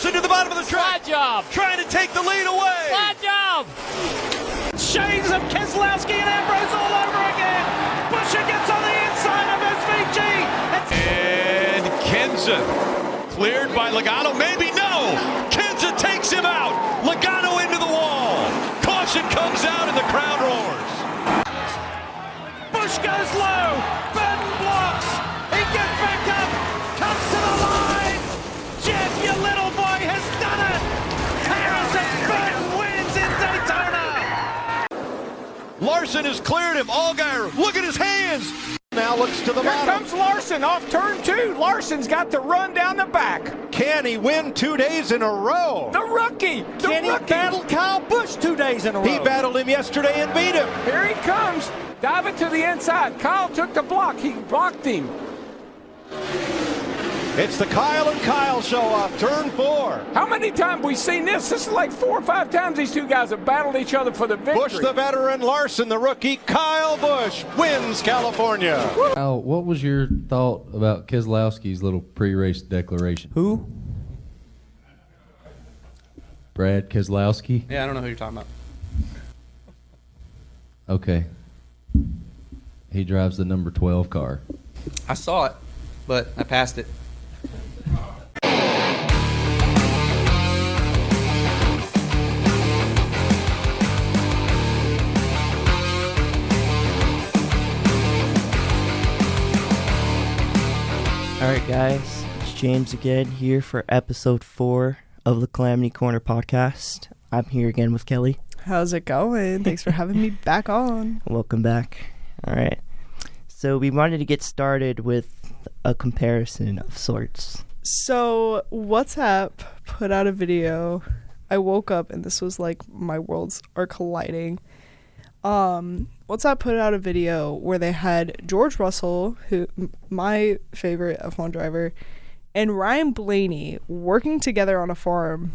Larson to the bottom of the track. Slide job. Trying to take the lead away. Slide job. Shades of Keselowski and Ambrose all over again. Buescher gets on the inside of SVG. And Kenza cleared by Logano. Maybe no. Kenza takes him out. Logano into the wall. Caution comes out and the crowd roars. Busch goes low. Burton blocks. He gets back up. Comes to the line. Jeff, your little boy, has done it. Harrison Burton wins in Daytona. Larson has cleared him. Allgaier, look at his hands. Now looks to the Here bottom. comes Larson off turn 2. Larson's got the run down the back. Can he win 2 days in a row? The rookie. Can he battle Kyle Busch 2 days in a row? He battled him yesterday and beat him. Here he comes. Diving to the inside. Kyle took the block. He blocked him. It's the Kyle and Kyle show off, turn 4. How many times we seen this? This is like 4 or 5 times these two guys have battled each other for the victory. Busch the veteran, Larson the rookie. Kyle Busch wins California. Al, what was your thought about Keselowski's little pre-race declaration? Who? Brad Keselowski? Yeah, I don't know who you're talking about. Okay. He drives the number 12 car. I saw it, but I passed it. Alright guys, it's James again here for episode 4 of the Calamity Corner Podcast. I'm here again with Kelly. How's it going? Thanks for having me back on. Welcome back. Alright, so we wanted to get started with a comparison of sorts. So WhatsApp put out a video. I woke up and this was like my worlds are colliding. WhatsApp put out a video where they had George Russell, who my favorite F1 driver, and Ryan Blaney working together on a farm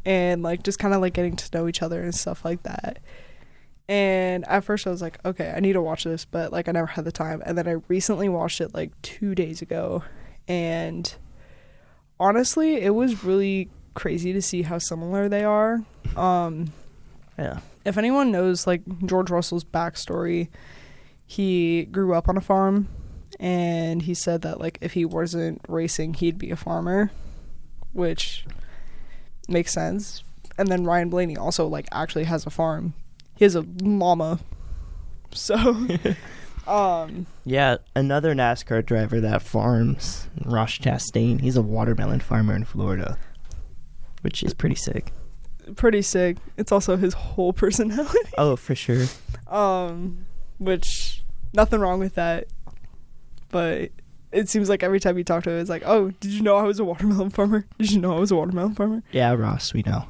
and like just kind of like getting to know each other and stuff like that. And at first I was like, okay, I need to watch this, but like I never had the time. And then I recently watched it like 2 days ago, and honestly, it was really crazy to see how similar they are. Yeah. If anyone knows like George Russell's backstory, he grew up on a farm, and he said that like if he wasn't racing, he'd be a farmer, which makes sense. And then Ryan Blaney also like actually has a farm. He has a llama. So Yeah, another NASCAR driver that farms, Ross Chastain, he's a watermelon farmer in Florida, which is pretty sick. pretty sick. It's also his whole personality. Oh, for sure. Which nothing wrong with that, but it seems like every time you talk to him, it's like, oh, did you know I was a watermelon farmer? Did you know I was a watermelon farmer? Yeah, Ross, we know.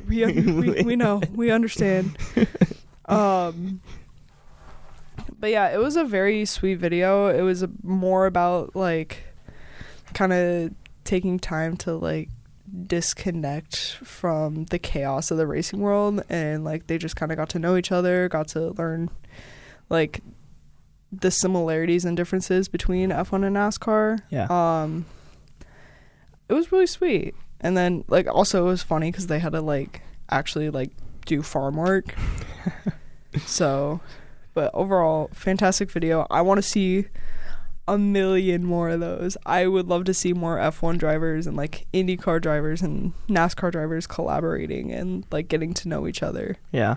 we know. We understand. But yeah, it was a very sweet video. It was more about like kind of taking time to like disconnect from the chaos of the racing world, and like they just kind of got to know each other, got to learn like the similarities and differences between F1 and NASCAR. Yeah. It was really sweet. And then like also it was funny because they had to like actually like do farm work. So, but overall, fantastic video. I want to see a million more of those. I would love to see more F1 drivers and like IndyCar drivers and NASCAR drivers collaborating and like getting to know each other. Yeah.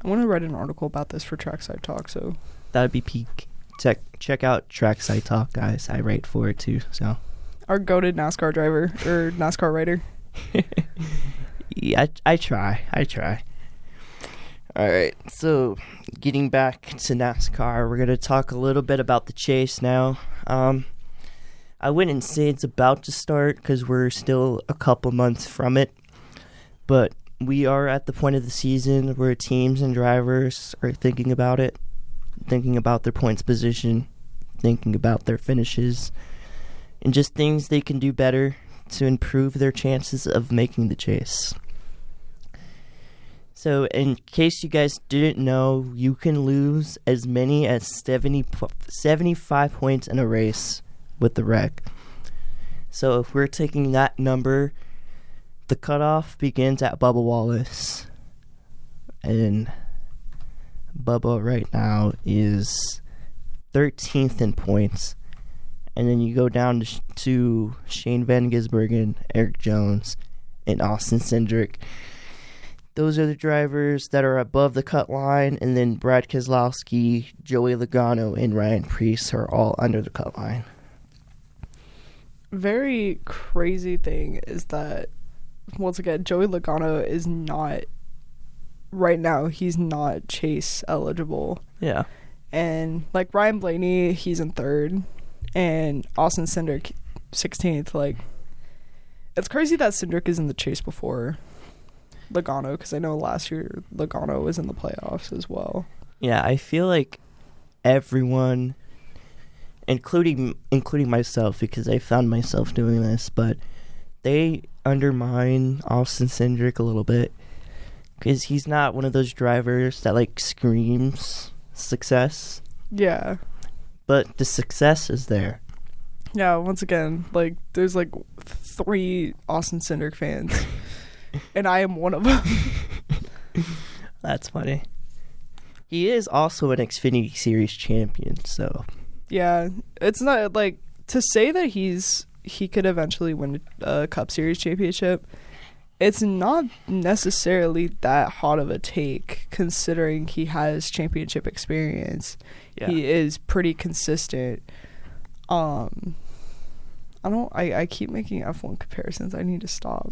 I want to write an article about this for Trackside Talk, so That'd be peak. Check out Trackside Talk, guys. I write for it too, so. our goated NASCAR driver or NASCAR writer. Yeah, I try. All right, so getting back to NASCAR, we're going to talk a little bit about the chase now. I wouldn't say it's about to start because we're still a couple months from it, but we are at the point of the season where teams and drivers are thinking about it, thinking about their points position, thinking about their finishes, and just things they can do better to improve their chances of making the chase. So, in case you guys didn't know, you can lose as many as 75 points in a race with the wreck. So, if we're taking that number The cutoff begins at Bubba Wallace. And Bubba right now is 13th in points. And then you go down to Shane Van Gisbergen, Eric Jones, and Austin Cindric. Those are the drivers that are above the cut line. And then Brad Keselowski, Joey Logano, and Ryan Preece are all under the cut line. Very crazy thing is that, once again, Joey Logano is not, right now, he's not Chase eligible. Yeah. And, like, Ryan Blaney, he's in 3rd. And Austin Cindric, 16th. Like, it's crazy that Cindric is in the chase before Logano, because I know last year Logano was in the playoffs as well. Yeah, I feel like everyone, including myself, because I found myself doing this, but they undermine Austin Cindric a little bit because he's not one of those drivers that like screams success. Yeah. But the success is there. Yeah, once again, like, there's like 3 Austin Cindric fans, and I am one of them. That's funny. He is also an Xfinity Series champion, so. Yeah, it's not like to say that he could eventually win a Cup Series championship. It's not necessarily that hot of a take, considering he has championship experience. Yeah. He is pretty consistent. I keep making F1 comparisons. I need to stop.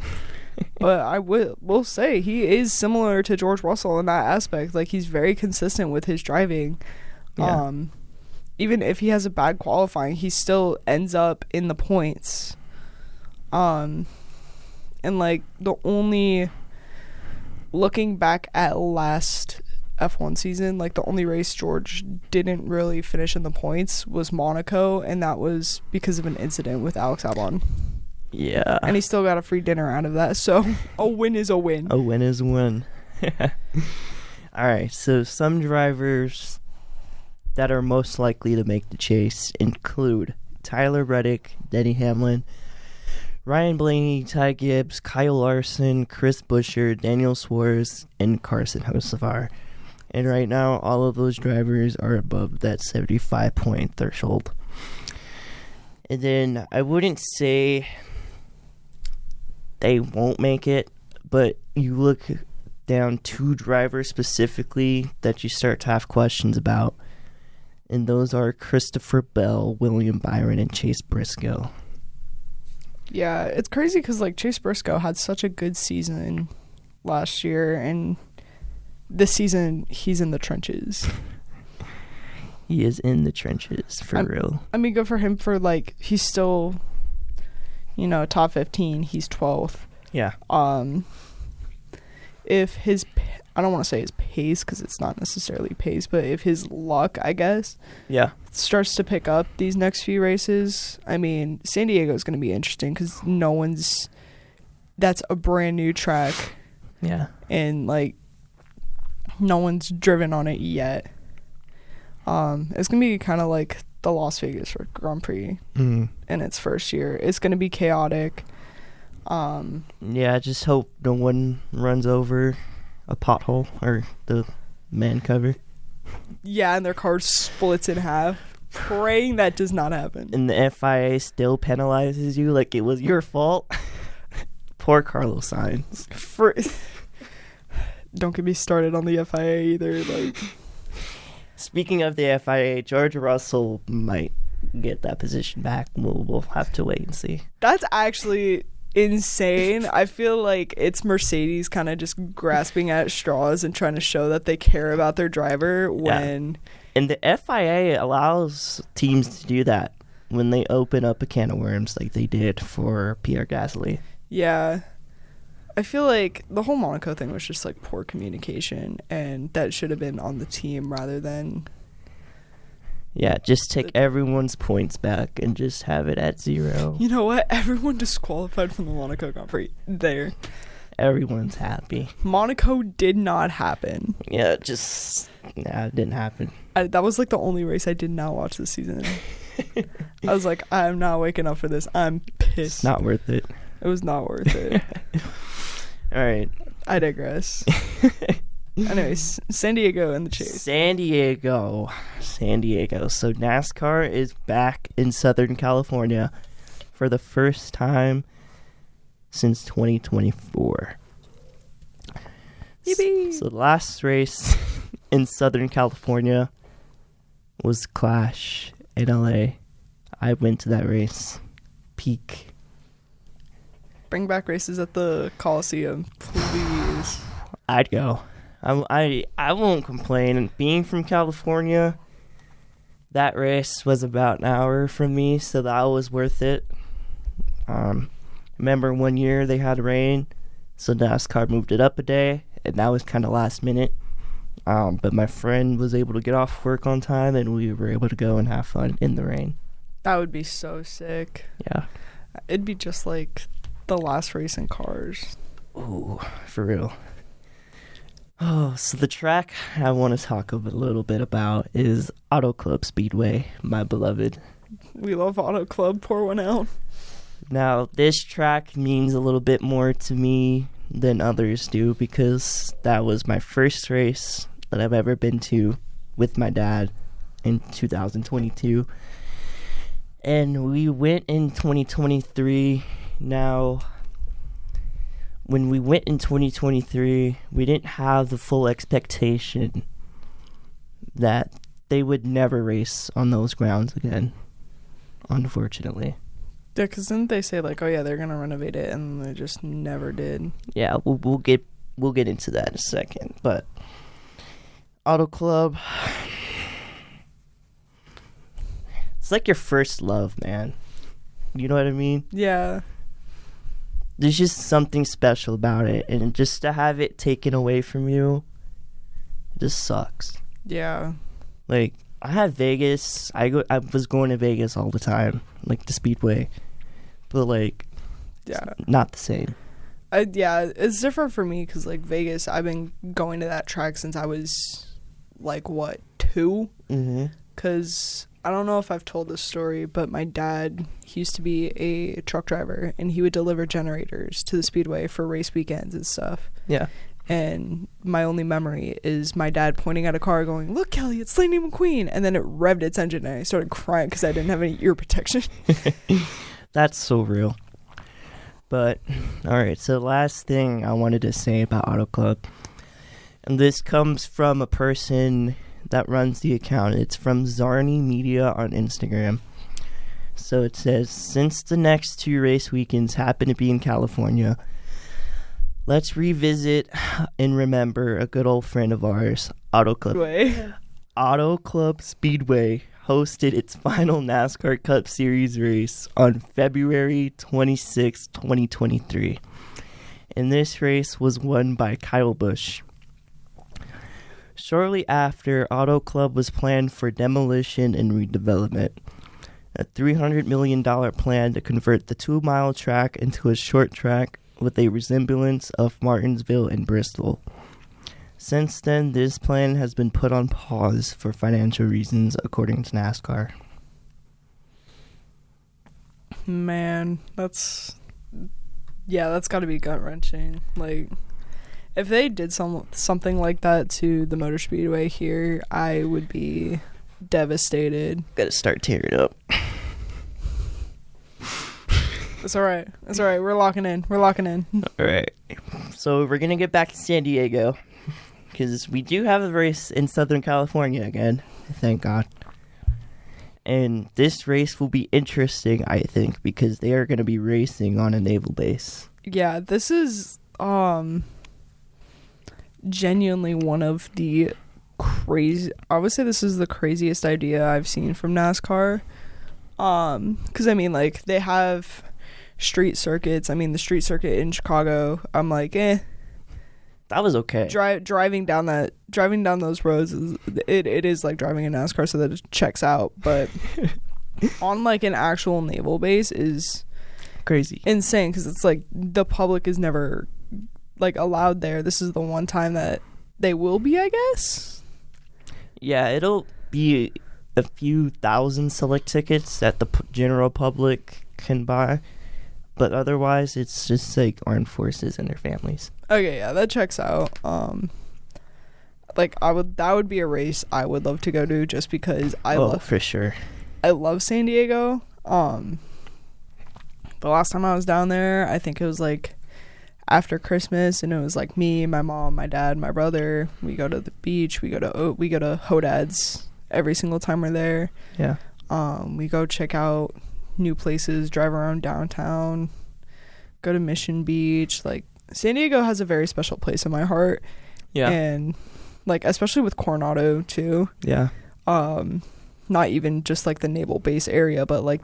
But I will say he is similar to George Russell in that aspect. Like, he's very consistent with his driving. Yeah. Even if he has a bad qualifying, he still ends up in the points. And like, the only, looking back at last F1 season, like, the only race George didn't really finish in the points was Monaco, and that was because of an incident with Alex Albon. Yeah. And he still got a free dinner out of that, so a win is a win. A win is a win. Alright, so some drivers that are most likely to make the chase include Tyler Reddick, Denny Hamlin, Ryan Blaney, Ty Gibbs, Kyle Larson, Chris Buescher, Daniel Suarez, and Carson Hocevar. And right now, all of those drivers are above that 75-point threshold. And then I wouldn't say they won't make it, but you look down 2 drivers specifically that you start to have questions about. And those are Christopher Bell, William Byron, and Chase Briscoe. Yeah, it's crazy because, like, Chase Briscoe had such a good season last year, and this season he's in the trenches. He is in the trenches, for real. I mean, good for him for, like, he's still, you know, top 15. He's 12th. Yeah. If his, I don't want to say his pace because it's not necessarily pace, but if his luck, I guess, yeah, starts to pick up these next few races, I mean, San Diego is going to be interesting because that's a brand new track. Yeah. And, like, no one's driven on it yet. It's going to be kind of like the Las Vegas Grand Prix in its first year. It's going to be chaotic. Yeah, I just hope no one runs over a pothole or the man cover. Yeah, and their car splits in half. Praying that does not happen. And the FIA still penalizes you like it was your fault. Poor Carlos Sainz. Don't get me started on the FIA either. Like, speaking of the FIA, George Russell might get that position back. We'll have to wait and see. That's actually insane. I feel like it's Mercedes kind of just grasping at straws and trying to show that they care about their driver when... Yeah. And the FIA allows teams to do that when they open up a can of worms like they did for Pierre Gasly. Yeah. I feel like the whole Monaco thing was just like poor communication, and that should have been on the team rather than... Yeah, just take everyone's points back and just have it at 0. You know what? Everyone disqualified from the Monaco Grand Prix. There. Everyone's happy. Monaco did not happen. Yeah, it didn't happen. That was like the only race I did not watch this season. I was like, I'm not waking up for this. I'm pissed. It's not worth it. It was not worth it. All right. I digress. Anyways, San Diego and the Chase. San Diego. So NASCAR is back in Southern California for the first time since 2024. Yippee. So the last race in Southern California was Clash in LA. I went to that race. Peak. Bring back races at the Coliseum, please. I'd go. I won't complain. Being from California, that race was about an hour from me, so that was worth it. Remember one year they had rain, so NASCAR moved it up a day, and that was kind of last minute. But my friend was able to get off work on time, and we were able to go and have fun in the rain. That would be so sick. Yeah. It'd be just like the last race in Cars. Ooh, for real. Oh, so the track I want to talk a little bit about is Auto Club Speedway, my beloved. We love Auto Club. Pour one out. Now, this track means a little bit more to me than others do because that was my first race that I've ever been to with my dad in 2022. And we went in 2023. Now, when we went in 2023, we didn't have the full expectation that they would never race on those grounds again, unfortunately. Yeah, because didn't they say like, oh yeah, they're gonna renovate it, and they just never did. Yeah, we'll get into that in a second. But Auto Club, it's like your first love, man. You know what I mean? Yeah. There's just something special about it, and just to have it taken away from you, it just sucks. Yeah. Like, I had Vegas. I was going to Vegas all the time, like the Speedway, but like, Yeah. it's not the same. Yeah, it's different for me because like Vegas, I've been going to that track since I was like 2. Mm-hmm. Because I don't know if I've told this story, but my dad, he used to be a truck driver, and he would deliver generators to the Speedway for race weekends and stuff. Yeah. And my only memory is my dad pointing at a car going, "Look, Kelly, it's Lightning McQueen." And then it revved its engine, and I started crying because I didn't have any ear protection. That's so real. But, alright, so the last thing I wanted to say about Auto Club, and this comes from a person that runs the account. It's from Zarni Media on Instagram. So it says, since the next 2 race weekends happen to be in California, let's revisit and remember a good old friend of ours, Auto Club. Auto Club Speedway hosted its final NASCAR Cup Series race on February 26, 2023. And this race was won by Kyle Busch. Shortly after, Auto Club was planned for demolition and redevelopment. A $300 million plan to convert the 2-mile track into a short track with a resemblance of Martinsville and Bristol. Since then, this plan has been put on pause for financial reasons, according to NASCAR. Man, that's got to be gut-wrenching. Like, if they did something like that to the Motor Speedway here, I would be devastated. Gotta start tearing up. It's all right. We're locking in. All right. So we're gonna get back to San Diego because we do have a race in Southern California again. Thank God. And this race will be interesting, I think, because they are going to be racing on a naval base. Yeah, this is genuinely one of the crazy. I would say this is the craziest idea I've seen from NASCAR. Because I mean, like, they have street circuits. I mean, the street circuit in Chicago, I'm like, that was okay. Driving down those roads it is like driving a NASCAR, so that it checks out. But on like an actual naval base is crazy, insane, because it's like the public is never like allowed there. This is the one time that they will be, I guess. Yeah, it'll be a few thousand select tickets that the general public can buy. but otherwise it's just like armed forces and their families. Okay, yeah, that checks out. That would be a race I would love to go to just because for sure. I love San Diego. The last time I was down there, I think it was like after Christmas, and it was like me, my mom, my dad, my brother. We go to the beach. We go to Hodad's every single time we're there. Yeah. We go check out new places, drive around downtown, go to Mission Beach. Like, San Diego has a very special place in my heart. Yeah. And like, especially with Coronado too. Yeah. Not even just like the naval base area, but like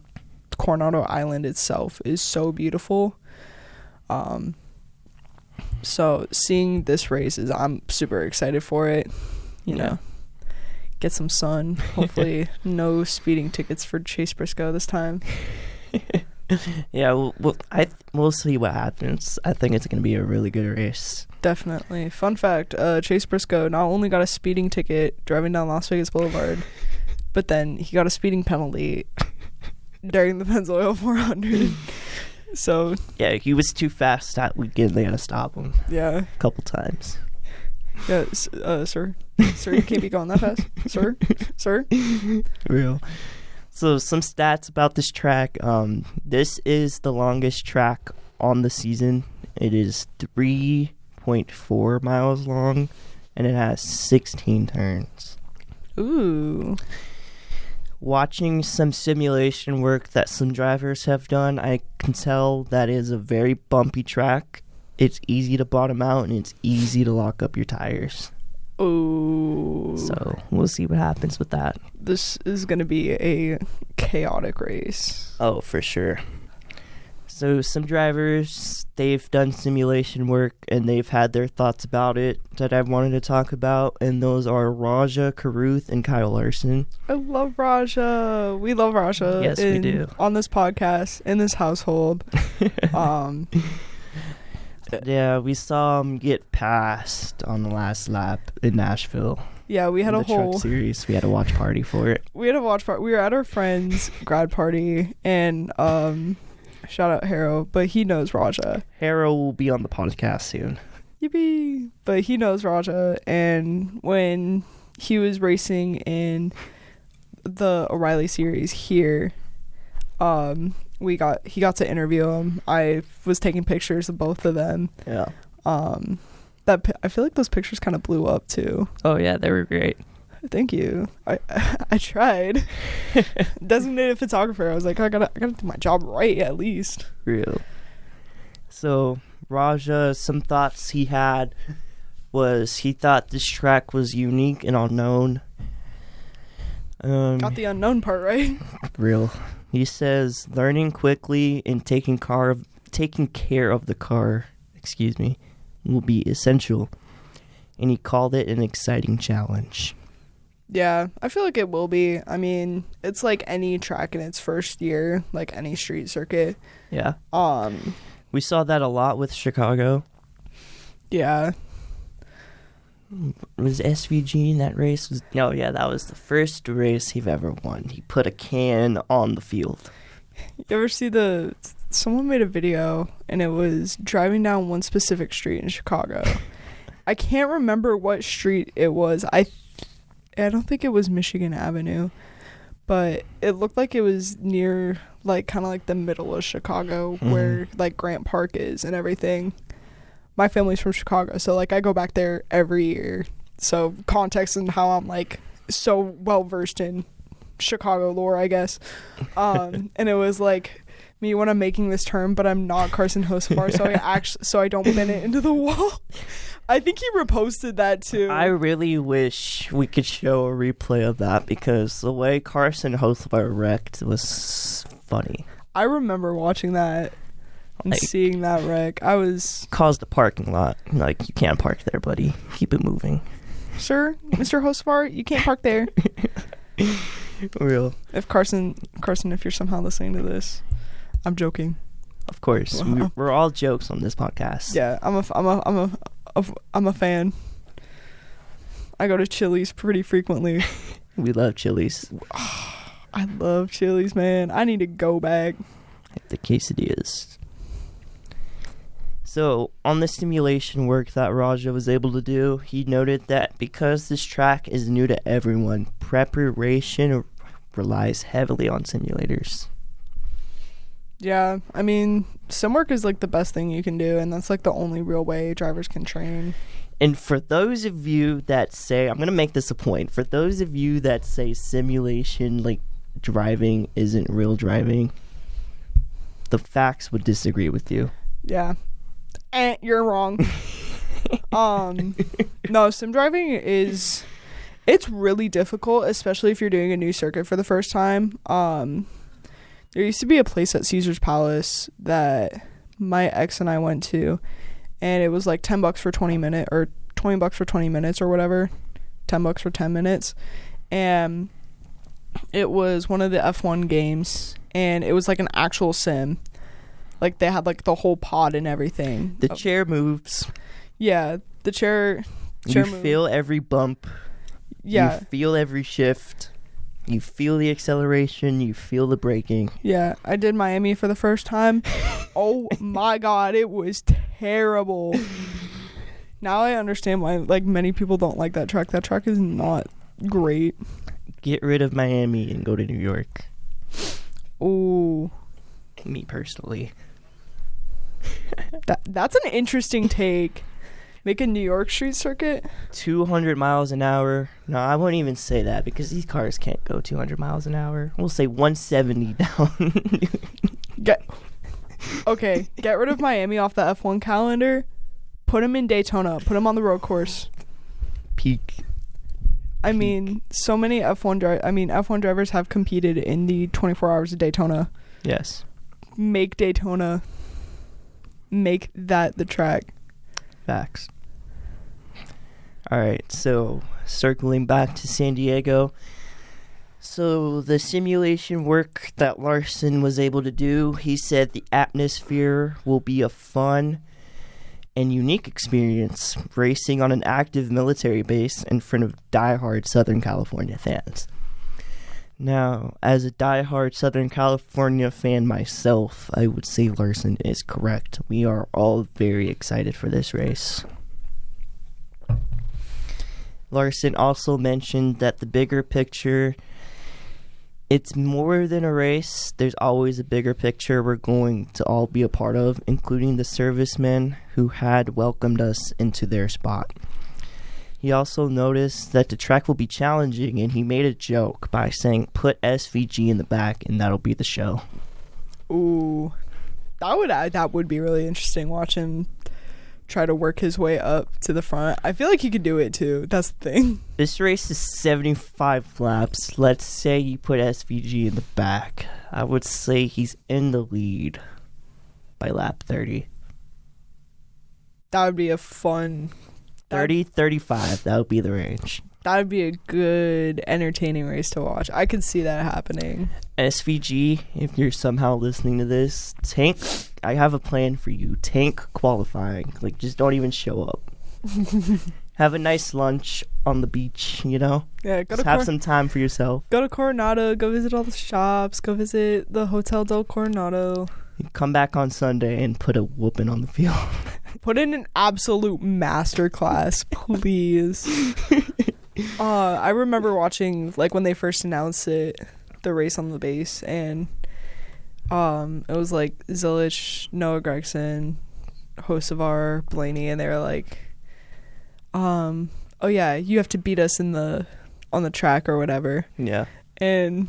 Coronado Island itself is so beautiful. So seeing this race I'm super excited for it. You know, get some sun. Hopefully, no speeding tickets for Chase Briscoe this time. Yeah, we'll see what happens. I think it's going to be a really good race. Definitely. Fun fact, Chase Briscoe not only got a speeding ticket driving down Las Vegas Boulevard, but then he got a speeding penalty during the Pennzoil 400. So yeah, he was too fast that weekend. They had to stop him. Yeah, a couple times. Yeah, sir, you can't be going that fast, sir. Real. So some stats about this track. This is the longest track on the season. It is 3.4 miles long, and it has 16 turns. Ooh. Watching some simulation work that some drivers have done, I can tell that is a very bumpy track. It's easy to bottom out, and it's easy to lock up your tires. Ooh. So we'll see what happens with that. This is going to be a chaotic race. Oh, for sure. So some drivers, they've done simulation work, and they've had their thoughts about it that I wanted to talk about, and those are Raja Caruth and Kyle Larson. I love Raja. We love Raja. Yes, we do. On this podcast, in this household. Yeah, we saw him get passed on the last lap in Nashville. Yeah, we had a whole truck series. We had a watch party for it. We had a watch party. We were at our friend's grad party, and shout out Harrow, but he knows Raja. Harrow will be on the podcast soon. Yippee! But he knows Raja, and when he was racing in the O'Reilly series here, he got to interview him. I was taking pictures of both of them. Yeah. I feel like those pictures kind of blew up too. Oh yeah, they were great. Thank you. I tried. Designated photographer. I was like, I gotta do my job right at least. Real. So Raja, some thoughts he had was he thought this track was unique and unknown. Got the unknown part right. Real. He says learning quickly and taking care of the car, will be essential. And he called it an exciting challenge. Yeah, I feel like it will be. I mean, it's like any track in its first year, like any street circuit. Yeah. We saw that a lot with Chicago. Yeah. Was SVG in that race? No, yeah, that was the first race he've ever won. He put a can on the field. You ever see someone made a video, and it was driving down one specific street in Chicago. I can't remember what street it was. I don't think it was Michigan Avenue, but it looked like it was near, like, kind of like the middle of Chicago, where, like, Grant Park is and everything. My family's from Chicago, so, like, I go back there every year. So, context and how I'm, like, so well-versed in Chicago lore, I guess. And it was, like, me when I'm making this turn, but I'm not Carson Hocevar, so I don't bend it into the wall. I think he reposted that too. I really wish we could show a replay of that because the way Carson Hocevar wrecked was funny. I remember watching that and seeing that wreck. I was caused a parking lot. Like, you can't park there, buddy. Keep it moving. Sir, Mr. Hocevar, you can't park there. Real. If Carson, if you're somehow listening to this, I'm joking. Of course, we're all jokes on this podcast. Yeah, I'm a fan. I go to Chili's pretty frequently. We love Chili's. I love Chili's, man. I need to go back. The quesadillas. So, on the simulation work that Raja was able to do, he noted that because this track is new to everyone, preparation relies heavily on simulators. Yeah, I mean, sim work is like the best thing you can do, and that's like the only real way drivers can train. And for those of you that say, I'm going to make this a point, for those of you that say simulation, like, driving isn't real driving, the facts would disagree with you. Yeah. You're wrong. No, sim driving it's really difficult, especially if you're doing a new circuit for the first time. There used to be a place at Caesar's Palace that my ex and I went to, and it was like $10 for 20 minutes, or $20 for 20 minutes or whatever, $10 for 10 minutes. And it was one of the F1 games, and it was like an actual sim. Like, they had like the whole pod and everything. The chair moves. Yeah, the chair You moves. feel every bump. Yeah. You feel every shift. You feel the acceleration. You feel the braking. Yeah, I did Miami for the first time. Oh my god, it was terrible. Now I understand why like many people don't like that track. That track is not great. Get rid of Miami and go to New York. Ooh. Me personally. That's an interesting take. Make a New York street circuit? 200 miles an hour. No, I won't even say that because these cars can't go 200 miles an hour. We'll say 170 down. Get rid of Miami off the F1 calendar. Put them in Daytona. Put them on the road course. Peak. I mean, so many F1 drivers have competed in the 24 hours of Daytona. Yes. Make Daytona. Make that the track. Facts. Alright, so circling back to San Diego. So the simulation work that Larson was able to do, he said the atmosphere will be a fun and unique experience racing on an active military base in front of diehard Southern California fans. Now, as a diehard Southern California fan myself, I would say Larson is correct. We are all very excited for this race. Larson also mentioned that the bigger picture, it's more than a race. There's always a bigger picture we're going to all be a part of, including the servicemen who had welcomed us into their spot. He also noticed that the track will be challenging, and he made a joke by saying, put SVG in the back, and that'll be the show. Ooh. That would be really interesting. Watch him try to work his way up to the front. I feel like he could do it too. That's the thing. This race is 75 laps. Let's say you put SVG in the back. I would say he's in the lead by lap 30. That would be a fun... 30, 35. That would be the range. That would be a good, entertaining race to watch. I could see that happening. SVG, if you're somehow listening to this, tank. I have a plan for you. Tank qualifying. Like, just don't even show up. Have a nice lunch on the beach, you know? Yeah, just have some time for yourself. Go to Coronado. Go visit all the shops. Go visit the Hotel del Coronado. You come back on Sunday and put a whooping on the field. Put in an absolute masterclass, please. I remember watching, like, when they first announced it, the race on the base, and it was like Zilich, Noah Gregson, Hocevar, Blaney, and they were like, oh yeah, you have to beat us on the track or whatever. Yeah. And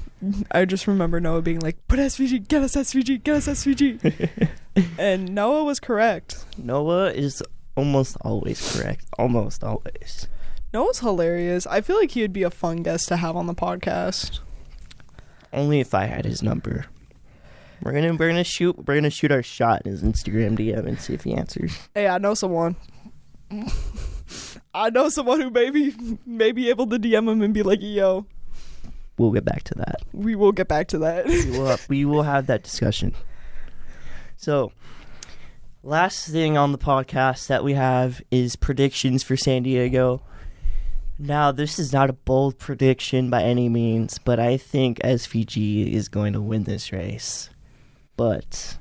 I just remember Noah being like, put SVG, get us SVG, get us SVG. And Noah was correct. Noah is almost always correct. Almost always. Noah's hilarious. I feel like he would be a fun guest to have on the podcast. Only if I had his number. We're gonna shoot our shot in his Instagram DM and see if he answers. Hey, I know someone. I know someone who may be able to DM him and be like, yo. We'll get back to that. We will get back to that. we will have that discussion. So, last thing on the podcast that we have is predictions for San Diego. Now, this is not a bold prediction by any means, but I think SVG is going to win this race. But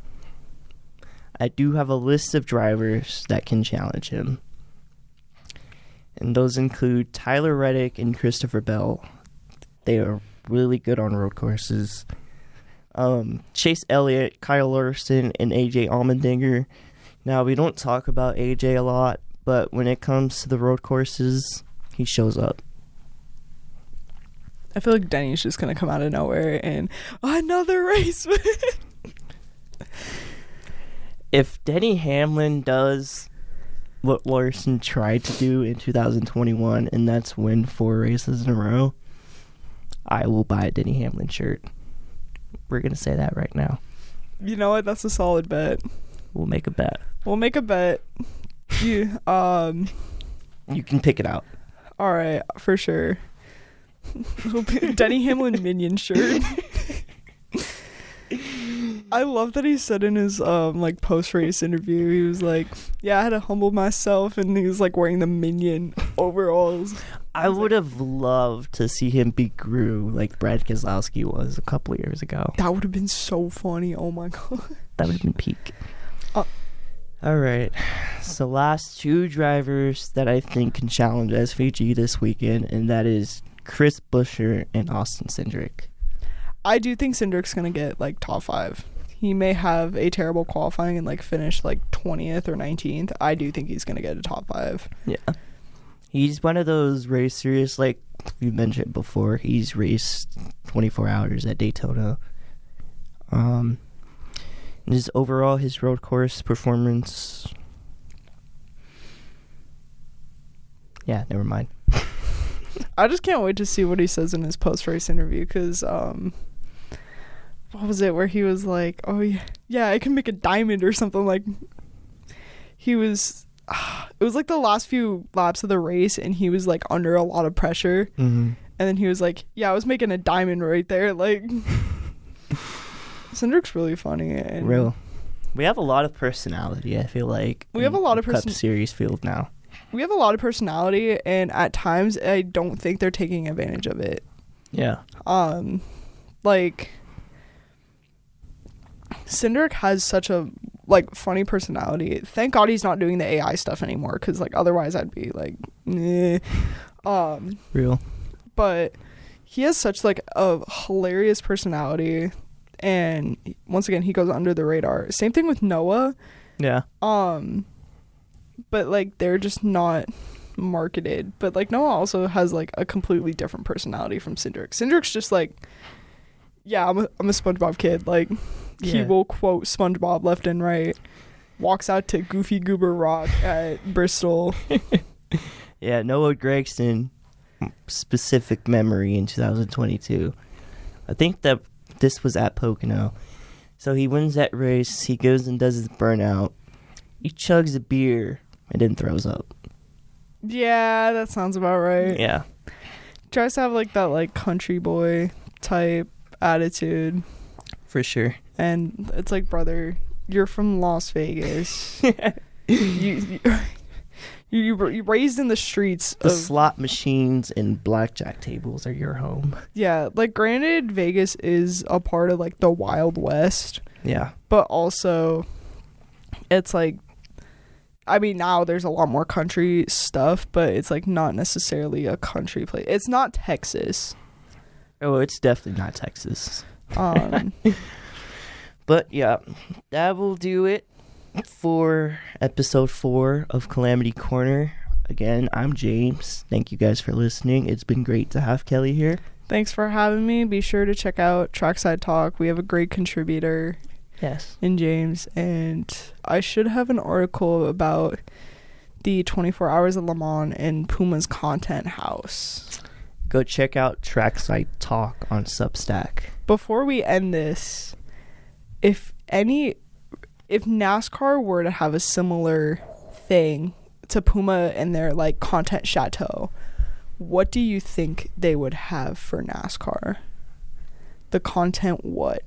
I do have a list of drivers that can challenge him. And those include Tyler Reddick and Christopher Bell. They are really good on road courses. Chase Elliott, Kyle Larson, and AJ Allmendinger. Now, we don't talk about AJ a lot, but when it comes to the road courses, he shows up. I feel like Denny's just going to come out of nowhere and another race win. If Denny Hamlin does what Larson tried to do in 2021, and that's win 4 races in a row, I will buy a Denny Hamlin shirt. We're going to say that right now. You know what? That's a solid bet. We'll make a bet. You You can pick it out. all right, for sure. Denny Hamlin minion shirt. I love that he said in his like post-race interview, he was like, yeah, I had to humble myself, and he was like wearing the minion overalls. I would have loved to see him be Gru like Brad Keselowski was a couple of years ago. That would have been so funny. Oh my god. That would have been peak. All right. So last 2 drivers that I think can challenge SVG this weekend, and that is Chris Buescher and Austin Cindric. I do think Cindric's gonna get like top 5. He may have a terrible qualifying and like finish like 20th or 19th. I do think he's gonna get a top 5. Yeah. He's one of those racers, like you mentioned before. He's raced 24 hours at Daytona. His road course performance. Yeah, never mind. I just can't wait to see what he says in his post-race interview, because what was it where he was like, oh yeah, I can make a diamond or something. Like, he was it was like the last few laps of the race, and he was like under a lot of pressure, and then he was like, yeah, I was making a diamond right there. Like, Cindric's really funny. And real. We have a lot of personality, I feel like. We have a lot of Cup Series field now. We have a lot of personality, and at times I don't think they're taking advantage of it. Yeah. Like, Cindric has such a like funny personality. Thank God he's not doing the AI stuff anymore, because like otherwise I'd be like, eh. Real. But he has such like a hilarious personality, and once again he goes under the radar. Same thing with Noah. Yeah. But like they're just not marketed. But like Noah also has like a completely different personality from Cindric. Cindric's just like, yeah, I'm a SpongeBob kid. Like, he will quote SpongeBob left and right. Walks out to Goofy Goober Rock at Bristol. Yeah, Noah Gragson, specific memory in 2022. I think that this was at Pocono. So he wins that race. He goes and does his burnout. He chugs a beer and then throws up. Yeah, that sounds about right. Yeah. Tries to have like that like country boy type attitude. For sure. And it's like, brother, you're from Las Vegas. you raised in the streets. The slot machines and blackjack tables are your home. Yeah, like granted, Vegas is a part of like the Wild West. Yeah. But also, it's like, I mean, now there's a lot more country stuff, but it's like not necessarily a country place. It's not Texas. Oh, it's definitely not Texas. But yeah, that will do it for episode 4 of Calamity Corner. Again, I'm James. Thank you guys for listening. It's been great to have Kelly here. Thanks for having me. Be sure to check out Trackside Talk. We have a great contributor. Yes. In James, and I should have an article about the 24 Hours of Le Mans and Puma's Content House. Go check out Trackside Talk on Substack. Before we end this, if NASCAR were to have a similar thing to Puma and their like content chateau, what do you think they would have for NASCAR? The content what?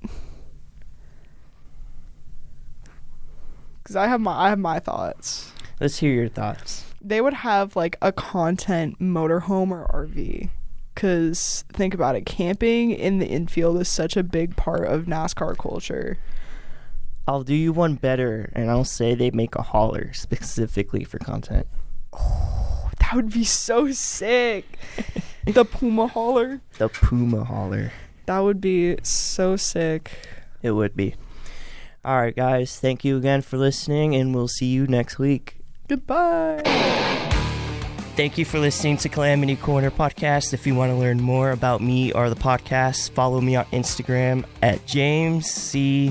Because I have my thoughts. Let's hear your thoughts. They would have like a content motorhome or RV. Because think about it, camping in the infield is such a big part of NASCAR culture. I'll do you one better, and I'll say they make a hauler specifically for content. Oh, that would be so sick. The Puma hauler. The Puma hauler. That would be so sick. It would be. All right, guys. Thank you again for listening, and we'll see you next week. Goodbye. Thank you for listening to Calamity Corner Podcast. If you want to learn more about me or the podcast, follow me on Instagram at jamesc._.24.